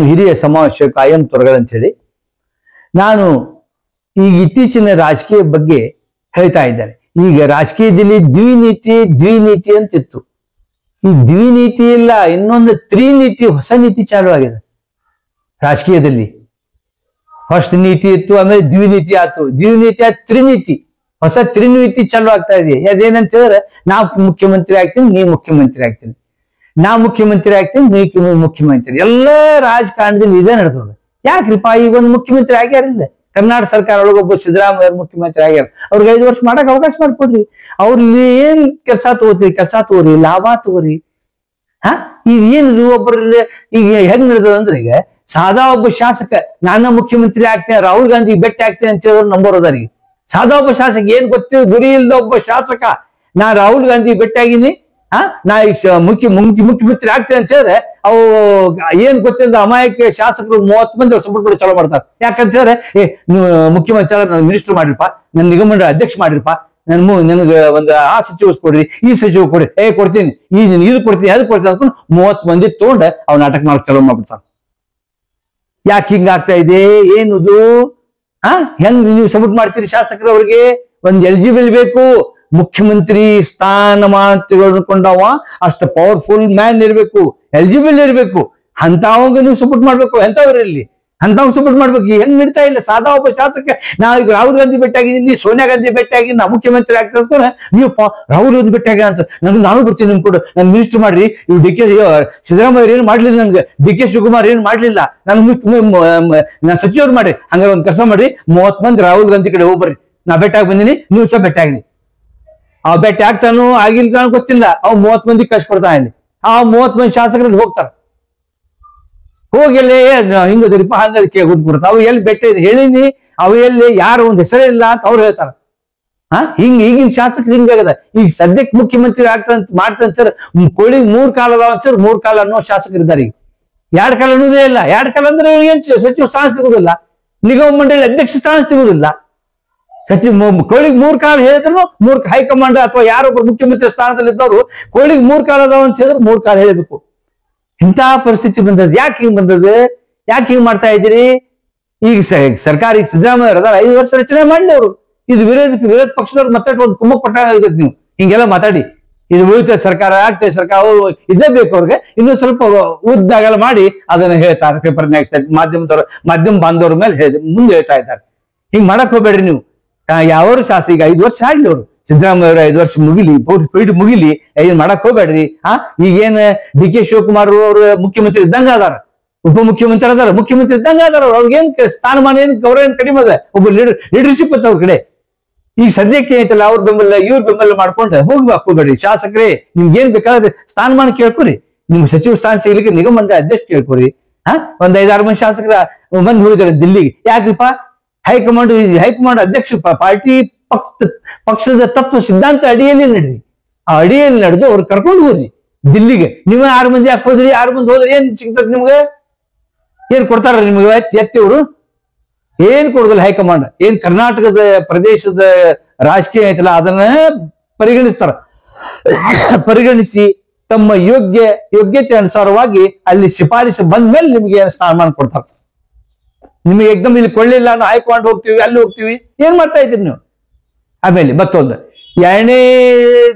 ಹಿರಿಯ ಸಮಾವೇಶ ಕಾಯಂ ತೊರಗಲ್ ಅಂತ ಹೇಳಿ ನಾನು ಈಗ ಇತ್ತೀಚಿನ ರಾಜಕೀಯ ಬಗ್ಗೆ ಹೇಳ್ತಾ ಇದ್ದಾರೆ. ಈಗ ರಾಜಕೀಯದಲ್ಲಿ ದ್ವಿನೀತಿ ಅಂತಿತ್ತು. ಈ ದ್ವಿನೀತಿ ಇಲ್ಲ, ಇನ್ನೊಂದು ತ್ರಿನೀತಿ, ಹೊಸ ನೀತಿ ಚಾಲು ಆಗಿದೆ ರಾಜಕೀಯದಲ್ಲಿ. ಫಸ್ಟ್ ನೀತಿ ಇತ್ತು, ಆಮೇಲೆ ದ್ವಿನೀತಿ ಆಯ್ತು, ದ್ವಿನೀತಿ ಆಯ್ತು, ತ್ರಿನೀತಿ, ಹೊಸ ತ್ರಿನೀತಿ ಚಾಲು ಆಗ್ತಾ ಇದೆ. ಅದೇನಂತ ಹೇಳಿದ್ರೆ ನಾ ಮುಖ್ಯಮಂತ್ರಿ ಆಗ್ತೀನಿ, ನೀ ಮುಖ್ಯಮಂತ್ರಿ ಆಗ್ತೀನಿ, ನಾ ಮುಖ್ಯಮಂತ್ರಿ ಆಗ್ತೀನಿ, ನೀ ಮುಖ್ಯಮಂತ್ರಿ. ಎಲ್ಲ ರಾಜಕಾರಣದಲ್ಲಿ ಇದೇ ನಡೆದೋದು. ಯಾಕ್ರಿಪ್ಪ ಈಗ ಒಂದು ಮುಖ್ಯಮಂತ್ರಿ ಆಗ್ಯಾರಿಲ್ಲ ಕರ್ನಾಟಕ ಸರ್ಕಾರ ಒಳಗೊಬ್ಬ ಸಿದ್ದರಾಮಯ್ಯ ಮುಖ್ಯಮಂತ್ರಿ ಆಗ್ಯಾರ. ಅವ್ರಿಗೆ 5 ವರ್ಷ ಮಾಡಕ್ ಅವಕಾಶ ಮಾಡ್ಕೊಡ್ರಿ. ಅವ್ರಲ್ಲಿ ಏನ್ ಕೆಲಸ ತಗೋರಿ, ಲಾಭ ತಗೋರಿ. ಈಗ ಏನಿದು ಒಬ್ಬರಲ್ಲಿ ಈಗ ಹೆಂಗ್ ನಡೆದದ ಅಂದ್ರೆ, ಈಗ ಸಾದಾ ಒಬ್ಬ ಶಾಸಕ ನಾನ ಮುಖ್ಯಮಂತ್ರಿ ಆಗ್ತೇನೆ, ರಾಹುಲ್ ಗಾಂಧಿ ಭೇಟಿ ಆಗ್ತೇನೆ ಅಂತ ಹೇಳೋರು ನಂಬೋರದಾರಿಗೆ. ಸಾದಾ ಒಬ್ಬ ಶಾಸಕ ಏನ್ ಗೊತ್ತಿಲ್ಲ, ಗುರಿ ಇಲ್ದ ಒಬ್ಬ ಶಾಸಕ ನಾ ರಾಹುಲ್ ಗಾಂಧಿ ಭೇಟಿ ಆಗಿನಿ, ನಾ ಈಗ ಮುಖ್ಯಮಂತ್ರಿ ಆಗ್ತೇನೆ ಅಂತ ಹೇಳಿದ್ರೆ ಅವು ಏನ್ ಗೊತ್ತಿಲ್ಲ ಅಮಾಯಕ ಶಾಸಕರು 30 ಮಂದಿ ಸಪೋರ್ಟ್ ಕೂಡ ಚಲೋ ಮಾಡ್ತಾರೆ. ಯಾಕಂತ ಹೇಳಿದ್ರೆ ಮುಖ್ಯಮಂತ್ರಿ ನನ್ ಮಿನಿಸ್ಟರ್ ಮಾಡಿರಪ್ಪ, ನನ್ ನಿಗಮ ಮಂಡಳ ಅಧ್ಯಕ್ಷ ಮಾಡಿರಪ್ಪ, ನನ್ಗೆ ಒಂದು ಆ ಸಚಿವ ಕೊಡ್ರಿ, ಈ ಸಚಿವ ಕೊಡ್ರಿ, ಕೊಡ್ತೀನಿ, ಇದು ಕೊಡ್ತೀನಿ, ಅದು ಕೊಡ್ತೀನಿ ಅನ್ಕೊಂಡು 30 ಮಂದಿ ತಗೊಂಡ ಅವ್ ನಾಟಕ ಮಾಡಕ್ ಚಲೋ ಮಾಡ್ಬಿಡ್ತಾರ. ಯಾಕೆ ಹಿಂಗ ಆಗ್ತಾ ಇದೆ ಏನುದು? ಹೆಂಗ್ ನೀವು ಸಪೋರ್ಟ್ ಮಾಡ್ತೀರಿ ಶಾಸಕರವ್ರಿಗೆ? ಒಂದ್ ಎಲಿಜಿಬಲ್ ಬೇಕು. ಮುಖ್ಯಮಂತ್ರಿ ಸ್ಥಾನಮಾನ ತೆಗೆದುಕೊಂಡವ ಅಷ್ಟು ಪವರ್ಫುಲ್ ಮ್ಯಾನ್ ಇರ್ಬೇಕು, ಎಲಿಜಿಬಲ್ ಇರ್ಬೇಕು. ಅಂತವಾಗ ನೀವು ಸಪೋರ್ಟ್ ಮಾಡ್ಬೇಕು. ಎಂತವ್ರಲ್ಲಿ ಅಂತವ್ ಸಪೋರ್ಟ್ ಮಾಡ್ಬೇಕು. ಹೆಂಗ್ ನಡೀತಾ ಇಲ್ಲ. ಸಾದಾ ಒಬ್ಬ ಶಾಸಕ ನಾ ಈಗ ರಾಹುಲ್ ಗಾಂಧಿ ಭೇಟಿ ಆಗಿದ್ದೀನಿ, ಸೋನಿಯಾ ಗಾಂಧಿ ಭೇಟಿ ಆಗಿ ನಾ ಮುಖ್ಯಮಂತ್ರಿ ಆಗ್ತದ, ನೀವು ರಾಹುಲ್ ಗಾಂಧಿ ಭೇಟಿ ಆಗ ಅಂತ ನಾನು ಬರ್ತೀನಿ, ನಿಮ್ ಕೂಡ ನನ್ ಮಿನಿಸ್ಟರ್ ಮಾಡ್ರಿ. ಇವ್ ಸಿದ್ದರಾಮಯ್ಯ ಏನ್ ಮಾಡ್ಲಿಲ್ಲ, ನನ್ಗೆ DK ಶಿವಕುಮಾರ್ ಏನ್ ಮಾಡ್ಲಿಲ್ಲ, ನಾನು ಸಚಿವರು ಮಾಡ್ರಿ. ಹಂಗಾರೆ ಒಂದ್ ಕೆಲಸ ಮಾಡ್ರಿ, 30 ಮಂದಿ ರಾಹುಲ್ ಗಾಂಧಿ ಕಡೆ ಹೋಗ್ಬರ್ರಿ, ನಾ ಭೇಟಿ ಆಗಿ ಬಂದಿನಿ, ನೀವು ಸಹ ಭೇಟಿ ಆಗಿನಿ. ಅವ್ ಭೇಟಿ ಆಗ್ತಾನು ಆಗಿಲ್ಲ ಗೊತ್ತಿಲ್ಲ, ಅವ್ 30 ಮಂದಿ ಕಳ್ಸಿಕೊಡ್ತಾ ಇಲ್ಲಿ. ಆ 30 ಮಂದಿ ಶಾಸಕರಲ್ಲಿ ಹೋಗ್ತಾರ. ಹೋಗಿಲ್ಲೇ ಹಿಂಗದ್ರಿಪ್ಪ ಹಂಗದಕ್ಕೆ ಗೊತ್ಬಿಡ್ತ. ಅವು ಎಲ್ಲಿ ಭೇಟಿ ಹೇಳಿನಿ, ಅವು ಎಲ್ಲಿ ಯಾರು ಒಂದ್ ಹೆಸರೇ ಇಲ್ಲ ಅಂತ ಅವ್ರು ಹೇಳ್ತಾರ. ಈಗಿನ ಶಾಸಕರು ಹಿಂಗಾಗದ. ಈಗ ಸದ್ಯಕ್ಕೆ ಮುಖ್ಯಮಂತ್ರಿ ಮಾಡ್ತಂತಾರೆ, ಕೋಳಿಗೆ 3 ಕಾಲ ಅದಾವ ಅಂತಾರೆ, 3 ಕಾಲ ಅನ್ನೋ ಶಾಸಕರು ಇದ್ದಾರೆ. ಈಗ 2 ಕಾಲ ಅನ್ನೋದೇ ಇಲ್ಲ. 2 ಕಾಲ ಅಂದ್ರೆ ಏನ್ ಸಚಿವ ಸ್ಥಾನ ಸಿಗುದಿಲ್ಲ, ನಿಗಮ ಮಂಡಳಿ ಅಧ್ಯಕ್ಷ ಸ್ಥಾನ ಸಿಗುದಿಲ್ಲ. ಕೋಳಿಗೆ 3 ಕಾಲ ಹೇಳಿದ್ರು 3 ಹೈಕಮಾಂಡ್ ಅಥವಾ ಯಾರೊಬ್ಬರು ಮುಖ್ಯಮಂತ್ರಿ ಸ್ಥಾನದಲ್ಲಿ ಇದ್ದವರು ಕೋಳಿಗೆ 3 ಕಾಲ ಅದಾವ ಅಂತ ಹೇಳಿದ್ರು 3 ಕಾಲ ಹೇಳಬೇಕು. ಇಂತಹ ಪರಿಸ್ಥಿತಿ ಬಂದದ್ದು. ಯಾಕೆ ಹಿಂಗ್ ಬಂದದ್ದು? ಯಾಕೆ ಹಿಂಗ್ ಮಾಡ್ತಾ ಇದ್ದೀರಿ? ಈಗ ಸರ್ಕಾರ ಈಗ ಸಿದ್ದರಾಮಯ್ಯ 5 ವರ್ಷ ರಚನೆ ಮಾಡಲಿ ಅವರು. ಇದು ವಿರೋಧ ಪಕ್ಷದವ್ರು ಮಾತಾಡಿ ಒಂದು ಕುಮ್ಮಕ್ ಪಟ್ಟ ಆಗತ್ತೆ. ನೀವು ಹಿಂಗೆಲ್ಲ ಮಾತಾಡಿ ಇದು ಉಳಿತ ಸರ್ಕಾರ ಆಗ್ತದೆ, ಸರ್ಕಾರ ಇದೇ ಬೇಕು ಅವ್ರಿಗೆ, ಇನ್ನೂ ಸ್ವಲ್ಪ ಉದ್ದಾಗೆಲ್ಲ ಮಾಡಿ ಅದನ್ನ ಹೇಳ್ತಾರೆ. ಪೇಪರ್ ಮಾಧ್ಯಮ ಬಾಂಧವ್ರ ಮೇಲೆ ಮುಂದೆ ಹೇಳ್ತಾ ಇದ್ದಾರೆ. ಹಿಂಗ್ ಮಾಡಕ್ ಹೋಗ್ಬೇಡ್ರಿ ನೀವು. ಯಾವರು ಶಾಸಕ ಈಗ 5 ವರ್ಷ ಆಗ್ಲಿ, ಅವರು ಸಿದ್ದರಾಮಯ್ಯ 5 ವರ್ಷ ಮುಗಿಲಿ, ಪೀಡ್ ಮುಗಿಲಿ, ಏನ್ ಮಾಡಕ್ ಹೋಗ್ಬೇಡ್ರಿ. ಈಗೇನ್ DK ಶಿವಕುಮಾರ್ ಅವರು ಮುಖ್ಯಮಂತ್ರಿ ಇದ್ದಂಗ ಅದಾರ, ಉಪಮುಖ್ಯಮಂತ್ರಿ ಅದಾರ, ಮುಖ್ಯಮಂತ್ರಿ ಇದ್ದಂಗ ಅದಾರ. ಅವ್ರಿಗೇನ್ ಸ್ಥಾನಮಾನ ಏನ್ ಗೌರವ ಏನ್ ಕಡಿಮೆ ಅದ? ಒಬ್ಬ ಲೀಡರ್ಶಿಪ್ ಅಂತ ಅವ್ರ ಕಡೆ. ಈಗ ಸದ್ಯಕ್ಕೆ ಐತಲ್ಲ, ಅವ್ರ ಬೆಂಬಲ ಇವ್ರ ಬೆಂಬಲ ಮಾಡ್ಕೊಂಡು ಹೋಗ್ಬೇಡಿ. ಶಾಸಕರೇ ನಿಮ್ಗೆ ಏನ್ ಬೇಕಾದ್ರೆ ಸ್ಥಾನಮಾನ ಕೇಳ್ಕೊರಿ. ನಿಮ್ ಸಚಿವ ಸ್ಥಾನ ಸಿಗ್ಲಿಕ್ಕೆ ನಿಗಮ ಮಂಡಳಿ ಅಧ್ಯಕ್ಷ ಕೇಳ್ಕೊರಿ. ಒಂದ್ 5-6 ಮಂದಿ ಶಾಸಕರ ಬಂದು ಹೋಗಿದ್ದಾರೆ ದಿಲ್ಲಿಗೆ. ಯಾಕ್ರಿಪ್ಪ? ಹೈಕಮಾಂಡ್ ಅಧ್ಯಕ್ಷ ಪಾರ್ಟಿ ಪಕ್ಷದ ತತ್ವ ಸಿದ್ಧಾಂತ ಅಡಿಯಲ್ಲಿ ನಡ್ರಿ. ಆ ಅಡಿಯಲ್ಲಿ ನಡೆದು ಅವ್ರು ಕರ್ಕೊಂಡು ಹೋಗ್ರಿ ದಿಲ್ಲಿಗೆ. ನೀವು 6 ಮಂದಿ ಯಾಕೆ ಹೋದ್ರಿ? 6 ಮಂದಿ ಹೋದ್ರೆ ಏನ್ ಸಿಗ್ತದೆ ನಿಮ್ಗೆ? ಏನ್ ಕೊಡ್ತಾರ ನಿಮ್ಗೆ? ಎತ್ತಿಯವರು ಏನ್ ಕೊಡುದಿಲ್ಲ. ಹೈಕಮಾಂಡ್ ಏನ್ ಕರ್ನಾಟಕದ ಪ್ರದೇಶದ ರಾಜಕೀಯ ಐತಲ್ಲ ಅದನ್ನ ಪರಿಗಣಿಸಿ ತಮ್ಮ ಯೋಗ್ಯತೆ ಅನುಸಾರವಾಗಿ ಅಲ್ಲಿ ಶಿಫಾರಸು ಬಂದ ಮೇಲೆ ನಿಮ್ಗೆ ಸ್ಥಾನಮಾನ ಕೊಡ್ತಾರೆ. ನಿಮಗೆ ಎಕ್ದಮ್ ಇಲ್ಲಿ ಕೊಳ್ಳಿಲ್ಲ, ನಾವು ಹೈಕಮಾಂಡ್ ಹೋಗ್ತೀವಿ, ಅಲ್ಲಿ ಹೋಗ್ತೀವಿ, ಏನ್ ಮಾಡ್ತಾ ಇದ್ದೀರಿ ನೀವು? ಆಮೇಲೆ ಮತ್ತೊಂದು 2ನೇ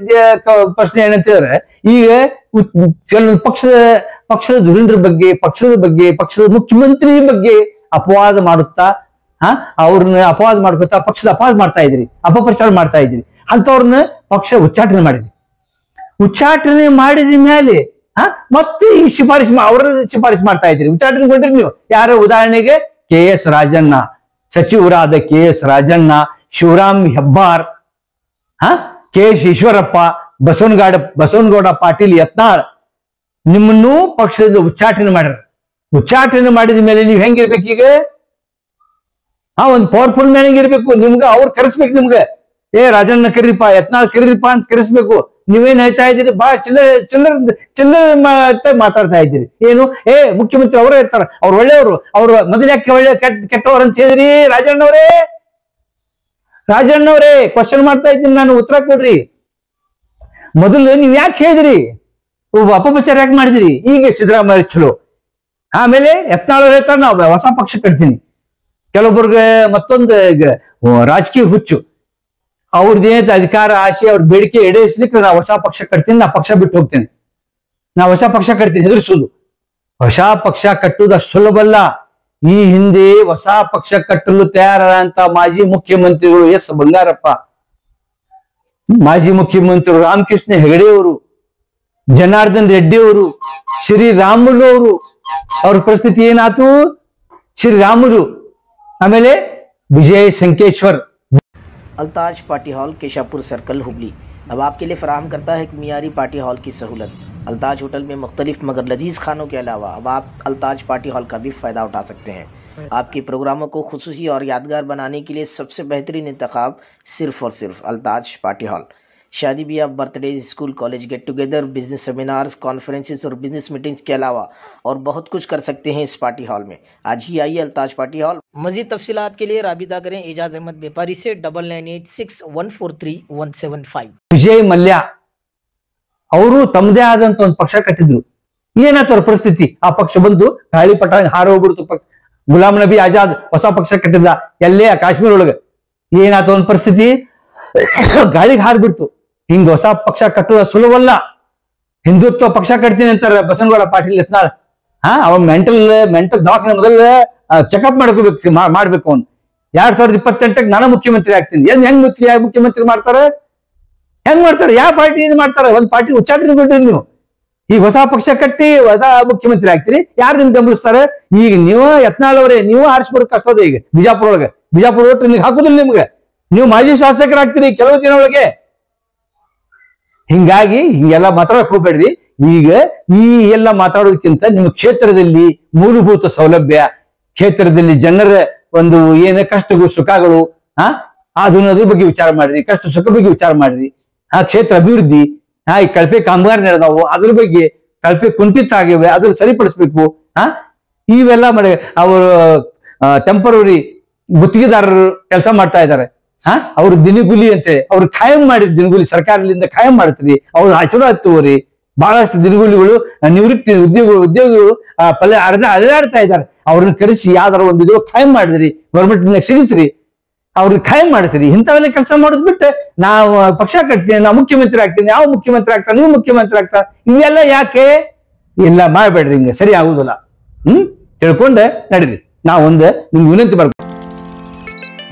ಪ್ರಶ್ನೆ ಏನಂತ ಹೇಳಿದ್ರೆ, ಈಗ ಕೆಲವೊಂದು ಪಕ್ಷದ ಧುರೀಣರ ಬಗ್ಗೆ, ಪಕ್ಷದ ಮುಖ್ಯಮಂತ್ರಿ ಬಗ್ಗೆ ಅಪವಾದ ಮಾಡುತ್ತಾ, ಅವ್ರನ್ನ ಅಪವಾದ ಮಾಡ್ಕೊತಾ ಪಕ್ಷದ ಅಪವಾದ ಮಾಡ್ತಾ ಇದ್ರಿ, ಅಪಪ್ರಚಾರ ಮಾಡ್ತಾ ಇದ್ರಿ. ಅಂತವ್ರನ್ನ ಪಕ್ಷ ಉಚ್ಚಾಟನೆ ಮಾಡಿದ ಮೇಲೆ ಮತ್ತೆ ಈ ಅವ್ರ ಶಿಫಾರಸು ಮಾಡ್ತಾ ಇದ್ರಿ, ಉಚ್ಚಾಟನೆ ಕೊಂಡ್ರಿ ನೀವು. ಯಾರು? ಉದಾಹರಣೆಗೆ KS ರಾಜಣ್ಣ, ಸಚಿವರಾದ KS ರಾಜಣ್ಣ, ಶಿವರಾಮ್ ಹೆಬ್ಬಾರ್, KS ಈಶ್ವರಪ್ಪ, ಬಸವನಗೌಡ ಪಾಟೀಲ್ ಯತ್ನಾಳ್ ನಿಮ್ಮನ್ನು ಪಕ್ಷದ ಉಚ್ಚಾಟನೆ ಮಾಡ್ಯಾರ. ಉಚ್ಚಾಟನೆ ಮಾಡಿದ ಮೇಲೆ ನೀವ್ ಹೆಂಗಿರ್ಬೇಕೀಗ? ಒಂದು ಪವರ್ಫುಲ್ ಮ್ಯಾನಿಂಗ್ ಇರ್ಬೇಕು. ನಿಮ್ಗೆ ಅವ್ರು ಕರೆಸ್ಬೇಕು. ನಿಮ್ಗೆ ರಾಜಣ್ಣ ಕರೀರಿಪ್ಪ, ಯತ್ನಾಳ್ ಕರೀರಿಪ್ಪ ಅಂತ ಕರೆಸ್ಬೇಕು. ನೀವೇನ್ ಹೇಳ್ತಾ ಇದ್ದೀರಿ? ಬಹಳ ಚಿಲ್ಲರೆ ಮಾತಾಡ್ತಾ ಇದ್ದೀರಿ. ಏನು? ಮುಖ್ಯಮಂತ್ರಿ ಅವರೇ ಇರ್ತಾರ, ಅವ್ರು ಒಳ್ಳೆಯವರು, ಅವ್ರು ಮೊದಲು ಯಾಕೆ ಕೆಟ್ಟವ್ರು ಅಂತ ಹೇಳಿದ್ರಿ? ರಾಜಣ್ಣವ್ರೇ ಕ್ವಶನ್ ಮಾಡ್ತಾ ಇದ್ದೀನಿ ನಾನು, ಉತ್ತರ ಕೊಡ್ರಿ. ಮೊದಲು ನೀವ್ ಯಾಕೆ ಹೇಳಿದ್ರಿ? ಅಪಪ್ರಚಾರ ಯಾಕೆ ಮಾಡಿದಿರಿ? ಈಗ ಸಿದ್ದರಾಮಯ್ಯ ಚಲೋ, ಆಮೇಲೆ ಯತ್ನಾಳ್ ಹೇಳ್ತಾರೆ ನಾವು ಹೊಸ ಪಕ್ಷ ಕಟ್ತೀನಿ. ಕೆಲವೊಬ್ರಿಗೆ ಮತ್ತೊಂದು ರಾಜಕೀಯ ಹುಚ್ಚು, ಅವ್ರದ್ದೇನೈತೆ ಅಧಿಕಾರ ಆಶೆ ಅವ್ರ ಬೇಡಿಕೆ ಈಡೇರಿಸ್ಲಿಕ್ಕೆ ನಾ ಹೊಸ ಪಕ್ಷ ಕಟ್ತೀನಿ, ನಾ ಪಕ್ಷ ಬಿಟ್ಟು ಹೋಗ್ತೇನೆ, ನಾ ಹೊಸ ಪಕ್ಷ ಕಟ್ತೀನಿ ಹೆದರ್ಸುದು. ಹೊಸ ಪಕ್ಷ ಕಟ್ಟುವುದು ಅಷ್ಟು ಸುಲಭ ಅಲ್ಲ. ಈ ಹಿಂದೆ ಹೊಸ ಪಕ್ಷ ಕಟ್ಟಲು ತಯಾರಾದಂತ ಮಾಜಿ ಮುಖ್ಯಮಂತ್ರಿಗಳು ಎಸ್ ಬಂಗಾರಪ್ಪ, ಮಾಜಿ ಮುಖ್ಯಮಂತ್ರಿಗಳು ರಾಮಕೃಷ್ಣ ಹೆಗಡೆ ಅವರು, ಜನಾರ್ದನ್ ರೆಡ್ಡಿ ಅವರು, ಶ್ರೀರಾಮುಲು ಅವರು, ಅವ್ರ ಪರಿಸ್ಥಿತಿ ಏನಾಯ್ತು? ಶ್ರೀರಾಮುಲು, ಆಮೇಲೆ Vijay Sankeshwar. Altaj party hall Keshapur circle Hubli अब आपके लिए फराहम करता है एक मियारी पार्टी हॉल की सहूलत। अल्ताज होटल में मुख्तलिफ मगर लजीज खानों के अलावा अब आप अल्ताज पार्टी हॉल का भी फ़ायदा उठा सकते हैं। आपके प्रोग्रामों को खुसूसी और यादगार बनाने के लिए सबसे बेहतरीन इंतखाब सिर्फ और सिर्फ अल्ताज पार्टी हॉल। शादी ब्याह, birthday, school college get together, business seminars, conferences और बिजनेस मीटिंग्स के अलावा और बहुत कुछ कर सकते हैं इस पार्टी हॉल में। आज ही आइए अल्ताज पार्टी हॉल। मजीद तफसीलात के लिए राबिता करें एजाज अहमद व्यापारी से 9986143175। ವಿಜಯ್ ಮಲ್ಯ ಅವರು ತಮ್ಮದೇ ಆದಂತ ಒಂದು ಪಕ್ಷ ಕಟ್ಟಿದ್ರು. ಏನಾಯ್ತು ಅವ್ರ ಪರಿಸ್ಥಿತಿ? ಆ ಪಕ್ಷ ಬಂದು ಗಾಳಿಪಟ ಹಾರೋಗ್ಬಿಡ್ತು. ಗುಲಾಂ ನಬಿ ಆಜಾದ್ ಹೊಸ ಪಕ್ಷ ಕಟ್ಟಿದ್ದ ಎಲ್ಲೇ ಕಾಶ್ಮೀರ ಒಳಗೆ. ಏನಾಯ್ತು ಒಂದ್ ಪರಿಸ್ಥಿತಿ? ಗಾಳಿಗೆ ಹಾರ್ಬಿಡ್ತು. ಹಿಂಗ ಹೊಸ ಪಕ್ಷ ಕಟ್ಟುವ ಸುಲಭವಲ್ಲ. ಹಿಂದುತ್ವ ಪಕ್ಷ ಕಟ್ತೀನಿ ಅಂತಾರೆ ಬಸನಗೌಡ ಪಾಟೀಲ್ ಯತ್ನಾಳ್. ಅವ್ನ ಮೆಂಟಲ್ ದವಾಖಾನೆ ಮೊದಲ ಚೆಕಪ್ ಮಾಡ್ಬೇಕು ಅವ್ನು. 2028ಕ್ಕೆ ನಾನು ಮುಖ್ಯಮಂತ್ರಿ ಆಗ್ತೀನಿ. ಹೆಂಗ್ ಮುಖ್ಯಮಂತ್ರಿ ಮಾಡ್ತಾರೆ? ಹೆಂಗ್ ಮಾಡ್ತಾರೆ? ಯಾವ ಪಾರ್ಟಿ ಇದು ಮಾಡ್ತಾರೆ? ಒಂದ್ ಪಾರ್ಟಿ ಉಚ್ಚಾಟನೆ ಬಿಡ್ರಿ ನೀವು. ಈಗ ಹೊಸ ಪಕ್ಷ ಕಟ್ಟಿ ಹೊಸ ಮುಖ್ಯಮಂತ್ರಿ ಆಗ್ತೀರಿ, ಯಾರು ನಿಮ್ಗೆ ಬೆಂಬಲಿಸ್ತಾರೆ? ಈಗ ನೀವು ಯತ್ನಾಳ್ ಅವರೇ, ನೀವು ಆರಿಸ್ಬಿಡಕ್ ಕಷ್ಟದ. ಈಗ ಬಿಜಾಪುರ ಒಳಗೆ ಓಟ್ ನಿಮ್ಗೆ ಹಾಕುದಿಲ್ಲ. ನಿಮ್ಗೆ ನೀವು ಮಾಜಿ ಶಾಸಕರಾಗ್ತೀರಿ ಕೆಲವು ದಿನ ಒಳಗೆ. ಹಿಂಗಾಗಿ ಹಿಂಗೆಲ್ಲ ಮಾತಾಡಕ್ ಹೋಗ್ಬೇಡ್ರಿ. ಈಗ ಈ ಎಲ್ಲ ಮಾತಾಡೋದಕ್ಕಿಂತ ನಿಮ್ಮ ಕ್ಷೇತ್ರದಲ್ಲಿ ಮೂಲಭೂತ ಸೌಲಭ್ಯ, ಕ್ಷೇತ್ರದಲ್ಲಿ ಜನರ ಒಂದು ಏನೇ ಕಷ್ಟಗಳು ಸುಖಗಳು ಅದ್ರ ಬಗ್ಗೆ ವಿಚಾರ ಮಾಡ್ರಿ, ಕಷ್ಟ ಸುಖ ಬಗ್ಗೆ ವಿಚಾರ ಮಾಡ್ರಿ. ಕ್ಷೇತ್ರ ಅಭಿವೃದ್ಧಿ, ಈ ಕಳಪೆ ಕಾಮಗಾರಿ ನಡೆದಾವು, ಅದ್ರ ಬಗ್ಗೆ ಕಳಪೆ ಕುಂಠಿತ ಆಗಿವೆ, ಅದ್ರ ಸರಿಪಡಿಸ್ಬೇಕು. ಇವೆಲ್ಲ ಮಾಡಿ ಅವರು ಟೆಂಪರರಿ ಗುತ್ತಿಗೆದಾರರು ಕೆಲಸ ಮಾಡ್ತಾ ಇದ್ದಾರೆ. ಅವ್ರು ದಿನಗೂಲಿ ಅಂತೇಳಿ ಅವ್ರು ಖಾಯಂ ಮಾಡಿದ ದಿನಗೂಲಿ ಸರ್ಕಾರದಿಂದ ಖಾಯಂ ಮಾಡ್ತೀರಿ. ಅವ್ರು ಚಲೋ ಹತ್ತುವರಿ. ಬಹಳಷ್ಟು ದಿನಗೂಲಿಗಳು ನಿವೃತ್ತಿ ಉದ್ಯೋಗಿಗಳು ಅಲೆದಾಡ್ತಾ ಇದ್ದಾರೆ. ಅವ್ರನ್ನ ಕರೆಸಿ ಯಾವ್ದಾರ ಒಂದು ಖಾಯಂ ಮಾಡಿದ್ರಿ, ಗೌರ್ಮೆಂಟ್ ಸಿಗಿಸ್ರಿ, ಅವ್ರಿಗೆ ಖಾಯಂ ಮಾಡ್ತೀರಿ. ಇಂಥವೆಲ್ಲ ಕೆಲಸ ಮಾಡೋದ್ ಬಿಟ್ಟು ನಾವು ಪಕ್ಷ ಕಟ್ತೀನಿ, ನಾವು ಮುಖ್ಯಮಂತ್ರಿ ಆಗ್ತೀನಿ, ಯಾವ ಮುಖ್ಯಮಂತ್ರಿ ಆಗ್ತಾರೆ, ನೀವು ಮುಖ್ಯಮಂತ್ರಿ ಆಗ್ತಾ, ಇವೆಲ್ಲ ಯಾಕೆ? ಇಲ್ಲ ಮಾಡ್ಬೇಡ್ರಿ, ಹಿಂಗೆ ಸರಿ ಆಗುದಿಲ್ಲ. ತಿಳ್ಕೊಂಡೆ ನಡೀರಿ. ನಾವೊಂದು ನಿಮ್ಗೆ ವಿನಂತಿ ಮಾಡ್ಕೊ.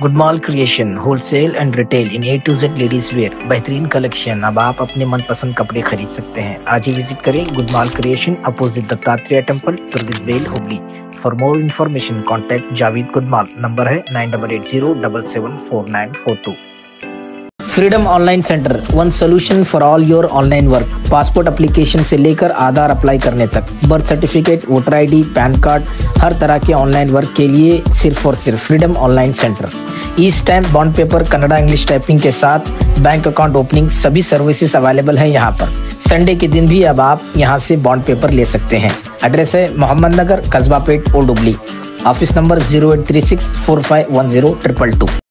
Gudmal creation wholesale and retail in A to Z ladies wear, बेहतरीन कलेक्शन। अब आप अपने मनपसंद कपड़े खरीद सकते हैं। आज ही विजिट करें Gudmal creation, opposite Dattatreya temple, तुर्गिसबेल, Hubli. For more information contact Javed Gudmal. Number है 9880774942। Freedom online centre, one solution for all your online work. Passport application से लेकर आधार अप्लाई करने तक, birth certificate, voter ID, PAN card, हर तरह के ऑनलाइन वर्क के लिए सिर्फ और सिर्फ freedom online centre. E stamp, bond paper, Kannada English typing के साथ बैंक अकाउंट ओपनिंग, सभी सर्विसेज अवेलेबल है यहाँ पर। संडे के दिन भी अब आप यहाँ से बॉन्ड पेपर ले सकते हैं। एड्रेस है Mohammed Nagar, Kasba Pet, old Hubli. Office number 0836451022।